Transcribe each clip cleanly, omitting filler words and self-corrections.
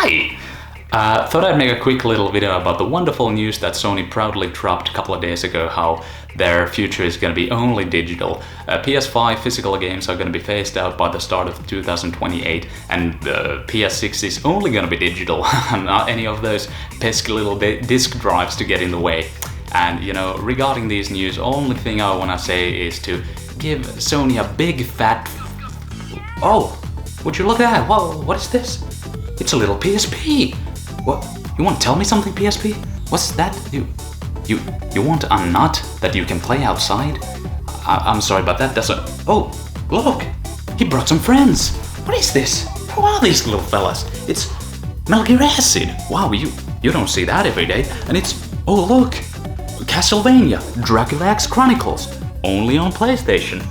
Hi! Thought I'd make a quick little video about the wonderful news that Sony proudly dropped a couple of days ago, how their future is going to be only digital. PS5 physical games are going to be phased out by the start of 2028, and PS6 is only going to be digital, not any of those pesky little disk drives to get in the way. And you know, regarding these news, only thing I want to say is to give Sony a big fat... Oh! Would you look at that? Whoa, what is this? It's a little PSP! What? You want to tell me something, PSP? What's that? You want a nut that you can play outside? I'm sorry, but that doesn't... Oh, look! He brought some friends! What is this? Who are these little fellas? It's Metal Gear Acid! Wow, you don't see that every day. And it's... Oh, look! Castlevania, Dracula X Chronicles, only on PlayStation.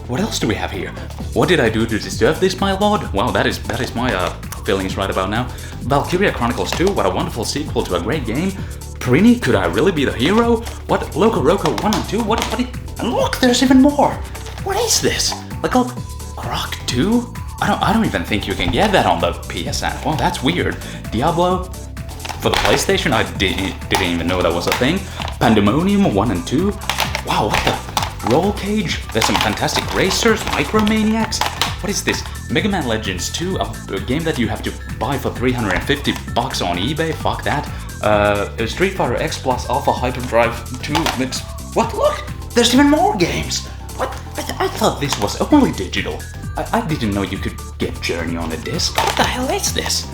What else do we have here? What did I do to deserve this, my lord? Well, that is my feelings right about now. Valkyria Chronicles 2, what a wonderful sequel to a great game. Prini, could I really be the hero? What? Loco Roco 1 and 2? What? And look, there's even more. What is this? Like a Croc 2? I don't even think you can get that on the PSN. Well, that's weird. Diablo for the PlayStation? I didn't even know that was a thing. Pandemonium 1 and 2? Wow, what the? Roll Cage? There's some fantastic racers, Micromaniacs? What is this? Mega Man Legends 2, a game that you have to buy for $350 on eBay? Fuck that. Street Fighter X Plus Alpha Hyperdrive 2 Mix. What? Look! There's even more games! What? I thought this was only digital. I didn't know you could get Journey on a disc. What the hell is this?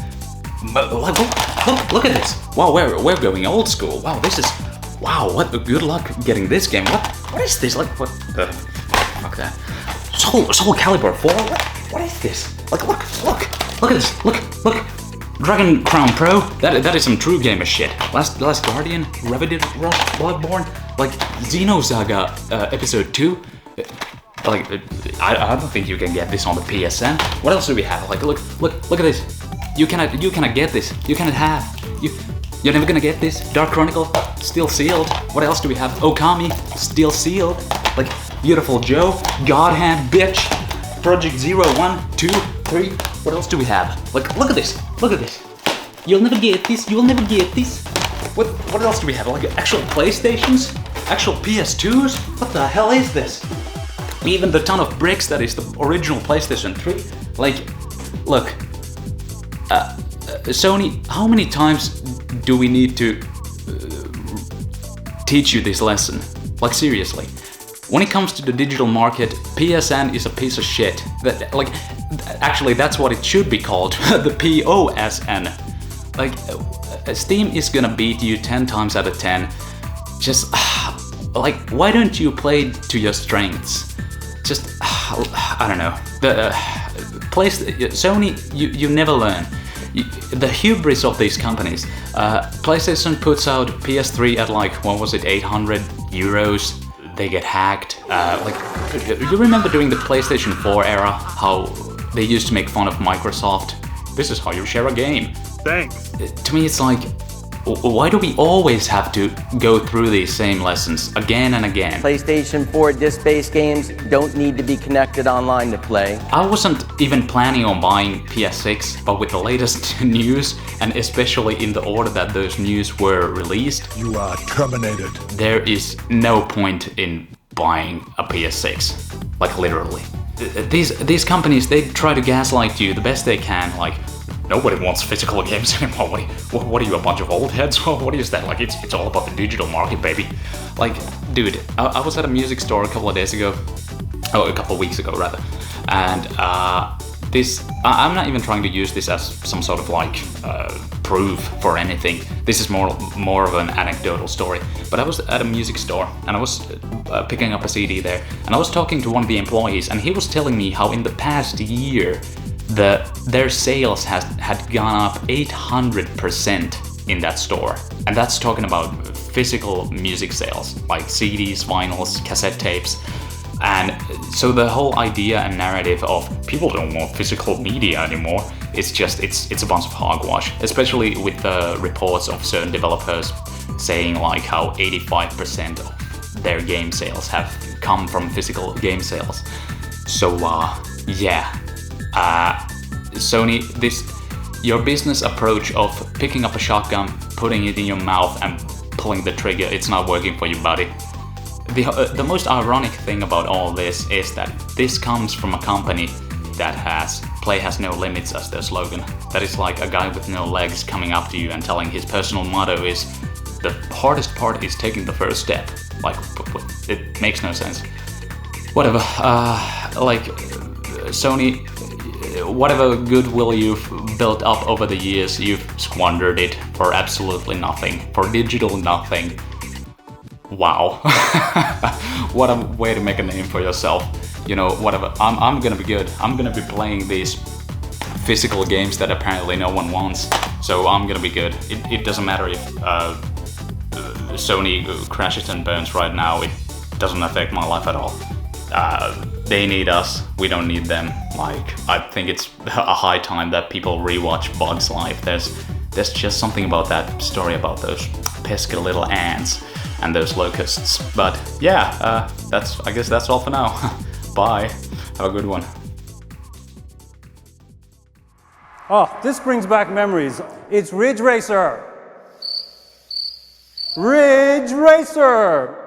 Look at this! Wow, we're going old school. Wow, this is... Wow, what good luck getting this game. What is this? Like, what the... Fuck that. Soul Calibur 4? What is this? Like, look at this. Look. Dragon Crown Pro? That is some true gamer shit. Last Guardian, Revenant Rush, Bloodborne, like Xenosaga Episode 2. Like, I don't think you can get this on the PSN. What else do we have? Like, look at this. You cannot get this. You cannot have. You're never gonna get this. Dark Chronicle, still sealed. What else do we have? Okami, still sealed. Like, Beautiful Joe, God Hand Bitch, Project Zero 1, 2, 3. What else do we have? Like, look at this. You'll never get this. What else do we have? Like, actual PlayStations? Actual PS2s? What the hell is this? Even the ton of bricks that is the original PlayStation 3? Like, look. Sony, how many times do we need to teach you this lesson? Like, seriously. When it comes to the digital market, PSN is a piece of shit. Actually, that's what it should be called. The POSN. Like, Steam is gonna beat you 10 times out of 10. Just, like, why don't you play to your strengths? Just, I don't know. Sony, you never learn. The hubris of these companies. PlayStation puts out PS3 at like, what was it, 800 euros? They get hacked. Like, you remember during the PlayStation 4 era, how they used to make fun of Microsoft? This is how you share a game. Thanks. To me, it's like, why do we always have to go through these same lessons again and again? PlayStation 4 disc-based games don't need to be connected online to play. I wasn't even planning on buying PS6, but with the latest news, and especially in the order that those news were released, You are terminated. there is no point in buying a PS6. Like, literally. These companies, they try to gaslight you the best they can, like, nobody wants physical games anymore. What are you, a bunch of old heads? What is that? Like, it's all about the digital market, baby. Like, dude, I was at a music store a couple of days ago. Oh, a couple of weeks ago, rather. And I'm not even trying to use this as some sort of, like, proof for anything. This is more of an anecdotal story. But I was at a music store, and I was picking up a CD there. And I was talking to one of the employees, and he was telling me how in the past year, their sales had gone up 800% in that store. And that's talking about physical music sales, like CDs, vinyls, cassette tapes. And so the whole idea and narrative of people don't want physical media anymore, it's a bunch of hogwash, especially with the reports of certain developers saying like how 85% of their game sales have come from physical game sales. So yeah. Sony, your business approach of picking up a shotgun, putting it in your mouth and pulling the trigger, it's not working for you, buddy. The most ironic thing about all this is that this comes from a company that has "play has no limits" as their slogan. That is like a guy with no legs coming up to you and telling his personal motto is the hardest part is taking the first step. Like, it makes no sense. Whatever, like, Sony, whatever goodwill you've built up over the years, you've squandered it for absolutely nothing, for digital nothing. Wow. What a way to make a name for yourself. You know, whatever, I'm gonna be good. I'm gonna be playing these physical games that apparently no one wants, so I'm gonna be good. It doesn't matter if Sony crashes and burns right now, it doesn't affect my life at all. They need us, we don't need them. Like, I think it's a high time that people rewatch Bug's Life. There's just something about that story about those pesky little ants and those locusts. But yeah, I guess that's all for now. Bye, have a good one. Oh, this brings back memories. It's Ridge Racer. Ridge Racer!